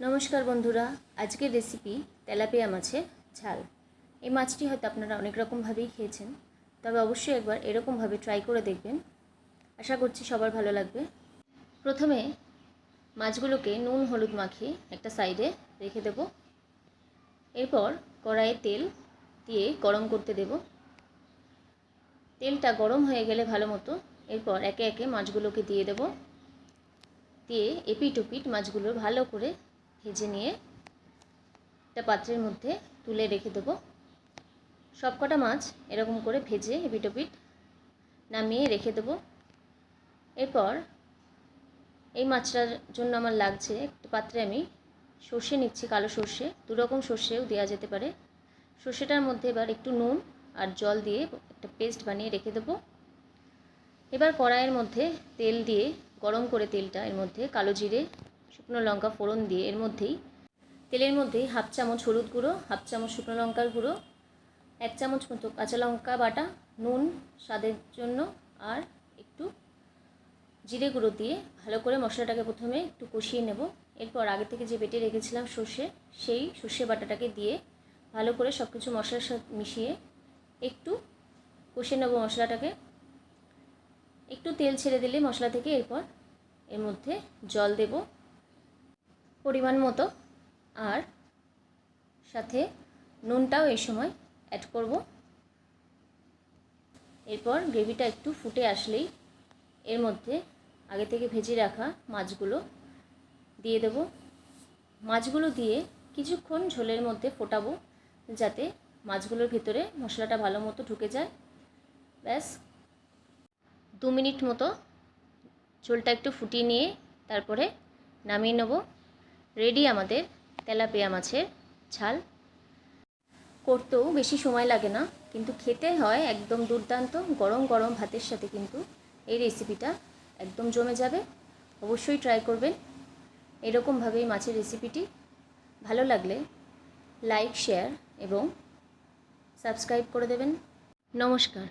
नमस्कार बंधुरा आज के रेसिपी तेलापिया माछेर झाल। এই মাছটি হয়তো আপনারা অনেক রকমভাবেই খেয়েছেন, তবে অবশ্যই একবার এরকমভাবে ট্রাই করে দেখবেন। আশা করছি সবার ভালো লাগবে। প্রথমে মাছগুলোকে নুন হলুদ মাখিয়ে একটা সাইডে রেখে দেব। এরপর কড়াইয়ে তেল দিয়ে গরম করতে দেব। তেলটা গরম হয়ে গেলে ভালো মতো এরপর একে একে মাছগুলোকে দিয়ে দেব। দিয়ে এপিট ওপিট মাছগুলো ভালো করে ভেজে নিয়ে একটা পাত্রের মধ্যে তুলে রেখে দেব। সবকটা মাছ এরকম করে ভেজে এপিট ওপিট নামিয়ে রেখে দেব। এরপর এই মাছটার জন্য আমার লাগছে একটা পাত্রে আমি সর্ষে নিচ্ছি, কালো সর্ষে। দু রকম সর্ষেও দেওয়া যেতে পারে। সর্ষেটার মধ্যে এবার একটু নুন আর জল দিয়ে একটা পেস্ট বানিয়ে রেখে দেব। এবার কড়াইয়ের মধ্যে তেল দিয়ে গরম করে তেলটা এর মধ্যে কালো জিরে শুকনো লঙ্কা ফোড়ন দিয়ে এর মধ্যেই তেলের মধ্যেই হাফ চামচ হলুদ গুঁড়ো, হাফ চামচ শুকনো লঙ্কার গুঁড়ো, 1 চামচ মতো কাঁচা লঙ্কা বাটা, নুন স্বাদের জন্য আর একটু জিরে গুঁড়ো দিয়ে ভালো করে মশলাটাকে প্রথমে একটু কষিয়ে নেব। এরপর আগে থেকে যে বেটে রেখেছিলাম সর্ষে, সেই সর্ষে বাটাটাকে দিয়ে ভালো করে সব কিছু মশলার সাথে মিশিয়ে একটু কষিয়ে নেব মশলাটাকে। একটু তেল ছেড়ে দিলে মশলা থেকে এরপর এর মধ্যে জল দেব পরিমাণ মতো, আর সাথে নুনটাও এই সময় অ্যাড করব। এরপর গ্রেভিটা একটু ফুটে আসলেই এর মধ্যে আগে থেকে ভেজে রাখা মাছগুলো দিয়ে দেব। মাছগুলো দিয়ে কিছুক্ষণ ঝোলের মধ্যে ফোটাবো যাতে মাছগুলোর ভিতরে মশলাটা ভালো মতো ঢুকে যায়। ব্যাস 2 মিনিট মতো ঝোলটা একটু ফুটিয়ে নিয়ে তারপরে নামিয়ে নেব। রেডি আমাদের তেলাপিয়া মাছের ঝাল। করতেও বেশি সময় লাগে না, কিন্তু খেতে হয় একদম দুর্দান্ত। গরম গরম ভাতের সাথে কিন্তু এই রেসিপিটা একদম জমে যাবে। অবশ্যই ট্রাই করবেন এরকমভাবেই মাছের রেসিপিটি। ভালো লাগলে লাইক, শেয়ার এবং সাবস্ক্রাইব করে দেবেন। নমস্কার।